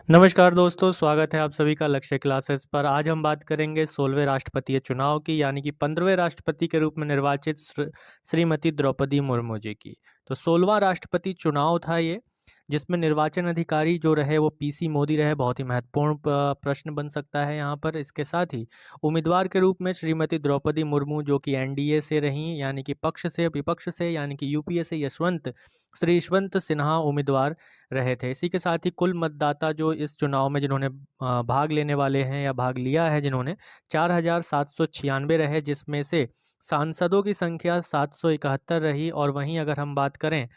नमस्कार दोस्तों, स्वागत है आप सभी का लक्ष्य क्लासेस पर। आज हम बात करेंगे 16वें राष्ट्रपतीय चुनाव की, यानी कि 15वें राष्ट्रपति के रूप में निर्वाचित श्रीमती द्रौपदी मुर्मू जी की। तो 16वां राष्ट्रपति चुनाव था ये, जिसमें निर्वाचन अधिकारी जो रहे वो पीसी मोदी रहे। बहुत ही महत्वपूर्ण प्रश्न बन सकता है यहाँ पर। इसके साथ ही उम्मीदवार के रूप में श्रीमती द्रौपदी मुर्मू, जो कि एनडीए से रही, यानी कि पक्ष से, विपक्ष से, यानी कि यूपीए से श्री यशवंत सिन्हा उम्मीदवार रहे थे। इसी के साथ ही कुल मतदाता जो इस चुनाव में जिन्होंने भाग लेने वाले हैं या भाग लिया है जिन्होंने, 4796 रहे, जिसमें से सांसदों की संख्या 771 रही। और वहीं अगर हम बात करें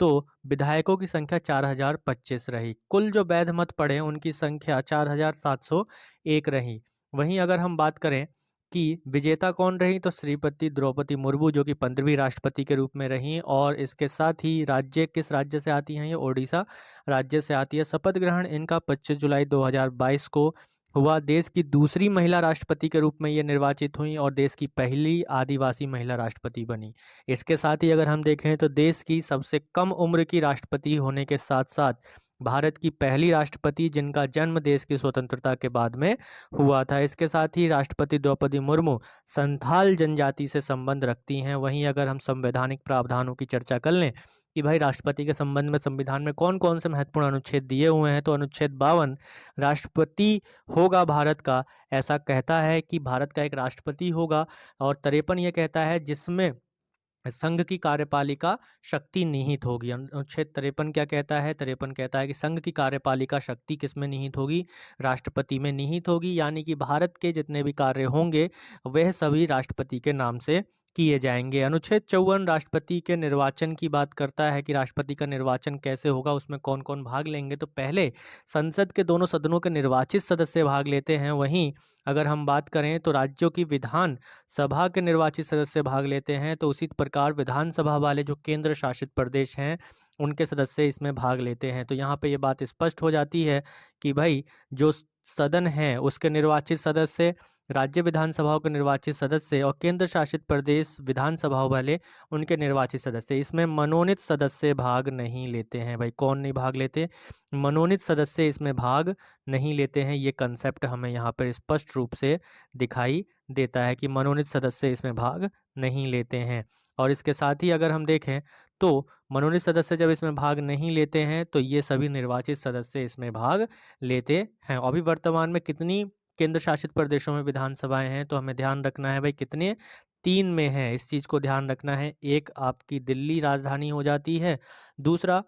तो विधायकों की संख्या 4025 रही। कुल जो वैध मत पड़े उनकी संख्या 4701 रही। वहीं अगर हम बात करें कि विजेता कौन रही, तो श्रीमती द्रौपदी मुर्मू, जो कि 15वीं राष्ट्रपति के रूप में रही। और इसके साथ ही राज्य, किस राज्य से आती हैं ये? ओडिशा राज्य से आती है। शपथ ग्रहण इनका 25 जुलाई 2022 को हुआ। देश की दूसरी महिला राष्ट्रपति के रूप में ये निर्वाचित हुई और देश की पहली आदिवासी महिला राष्ट्रपति बनी। इसके साथ ही अगर हम देखें तो देश की सबसे कम उम्र की राष्ट्रपति होने के साथ साथ भारत की पहली राष्ट्रपति जिनका जन्म देश की स्वतंत्रता के बाद में हुआ था। इसके साथ ही राष्ट्रपति द्रौपदी मुर्मू संथाल जनजाति से संबंध रखती हैं। वहीं अगर हम संवैधानिक प्रावधानों की चर्चा कर लें कि भाई राष्ट्रपति के संबंध में संविधान में कौन कौन से महत्वपूर्ण अनुच्छेद दिए हुए हैं, तो अनुच्छेद 52 राष्ट्रपति होगा भारत का, ऐसा कहता है कि भारत का एक राष्ट्रपति होगा। और 53 ये कहता है जिसमें संघ की कार्यपालिका शक्ति निहित होगी। अनुच्छेद 53 क्या कहता है? 53 कहता है कि संघ की कार्यपालिका शक्ति किस में निहित होगी? राष्ट्रपति में निहित होगी, यानी कि भारत के जितने भी कार्य होंगे वह सभी राष्ट्रपति के नाम से किए जाएंगे। अनुच्छेद 54 राष्ट्रपति के निर्वाचन की बात करता है कि राष्ट्रपति का निर्वाचन कैसे होगा, उसमें कौन कौन भाग लेंगे। तो पहले संसद के दोनों सदनों के निर्वाचित सदस्य भाग लेते हैं। वहीं अगर हम बात करें तो राज्यों की विधान सभा के निर्वाचित सदस्य भाग लेते हैं। तो उसी प्रकार विधानसभा वाले जो केंद्र शासित प्रदेश हैं उनके सदस्य इसमें भाग लेते हैं। तो यहाँ पे ये बात स्पष्ट हो जाती है कि भाई जो सदन है उसके निर्वाचित सदस्य, राज्य विधानसभाओं के निर्वाचित सदस्य और केंद्र शासित प्रदेश विधानसभाओं वाले उनके निर्वाचित सदस्य, इसमें मनोनीत सदस्य भाग नहीं लेते हैं। भाई कौन नहीं भाग लेते? मनोनीत सदस्य इसमें भाग नहीं लेते हैं। ये कंसेप्ट हमें यहाँ पर स्पष्ट रूप से दिखाई देता है कि मनोनीत सदस्य इसमें भाग नहीं लेते हैं। और इसके साथ ही अगर हम देखें तो मनोनीत सदस्य जब इसमें भाग नहीं लेते हैं तो ये सभी निर्वाचित सदस्य इसमें भाग लेते हैं। अभी वर्तमान में कितनी केंद्र शासित प्रदेशों में विधानसभाएं हैं, तो हमें ध्यान रखना है भाई कितने? 3 में है। इस चीज़ को ध्यान रखना है। एक आपकी दिल्ली राजधानी हो जाती है, दूसरा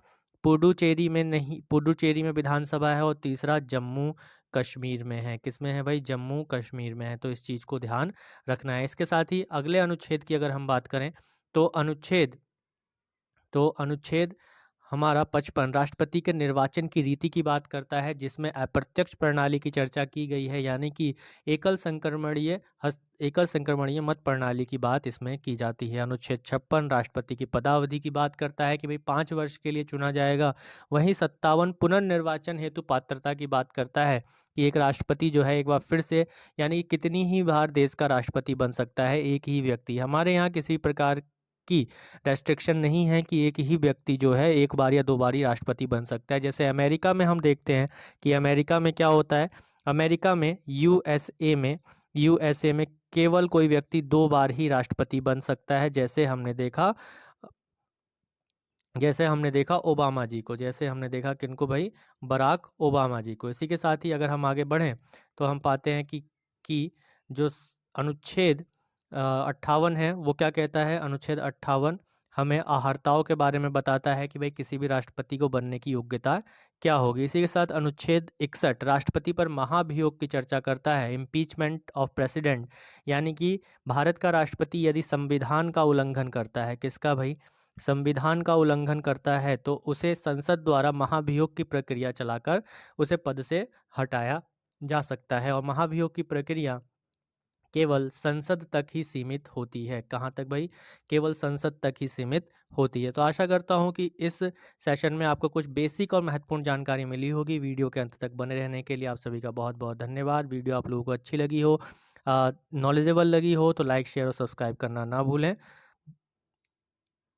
पुडुचेरी में नहीं, पुडुचेरी में विधानसभा है, और तीसरा जम्मू कश्मीर में है। किस में है भाई? जम्मू कश्मीर में है। तो इस चीज़ को ध्यान रखना है। इसके साथ ही अगले अनुच्छेद की अगर हम बात करें तो अनुच्छेद हमारा 55 राष्ट्रपति के निर्वाचन की रीति की बात करता है, जिसमें अप्रत्यक्ष प्रणाली की चर्चा की गई है, यानी कि एकल संक्रमणीय मत प्रणाली की बात इसमें की जाती है। अनुच्छेद 56 राष्ट्रपति की पदावधि की बात करता है कि भाई 5 वर्ष के लिए चुना जाएगा। वहीं 57 पुनर्निर्वाचन हेतु पात्रता की बात करता है कि एक राष्ट्रपति जो है एक बार फिर से, यानी कितनी ही बार देश का राष्ट्रपति बन सकता है एक ही व्यक्ति। हमारे यहाँ किसी प्रकार की रेस्ट्रिक्शन नहीं है कि एक ही व्यक्ति जो है एक बार या 2 बार ही राष्ट्रपति बन सकता है। जैसे अमेरिका में हम देखते हैं कि अमेरिका में क्या होता है, अमेरिका में यूएसए में केवल कोई व्यक्ति 2 बार ही राष्ट्रपति बन सकता है। जैसे हमने देखा ओबामा जी को, जैसे हमने देखा किनको भाई? बराक ओबामा जी को। इसी के साथ ही अगर हम आगे बढ़ें तो हम पाते हैं कि जो अनुच्छेद 58 है वो क्या कहता है? अनुच्छेद 58 हमें अहर्ताओं के बारे में बताता है कि भाई किसी भी राष्ट्रपति को बनने की योग्यता क्या होगी। इसी के साथ अनुच्छेद 61 राष्ट्रपति पर महाभियोग की चर्चा करता है, इम्पीचमेंट ऑफ प्रेसिडेंट, यानी कि भारत का राष्ट्रपति यदि संविधान का उल्लंघन करता है, किसका भाई? संविधान का उल्लंघन करता है, तो उसे संसद द्वारा महाभियोग की प्रक्रिया चलाकर उसे पद से हटाया जा सकता है। और महाभियोग की प्रक्रिया केवल संसद तक ही सीमित होती है। कहाँ तक भाई? केवल संसद तक ही सीमित होती है। तो आशा करता हूँ कि इस सेशन में आपको कुछ बेसिक और महत्वपूर्ण जानकारी मिली होगी। वीडियो के अंत तक बने रहने के लिए आप सभी का बहुत बहुत धन्यवाद। वीडियो आप लोगों को अच्छी लगी हो, नॉलेजेबल लगी हो तो लाइक, शेयर और सब्सक्राइब करना ना भूलें।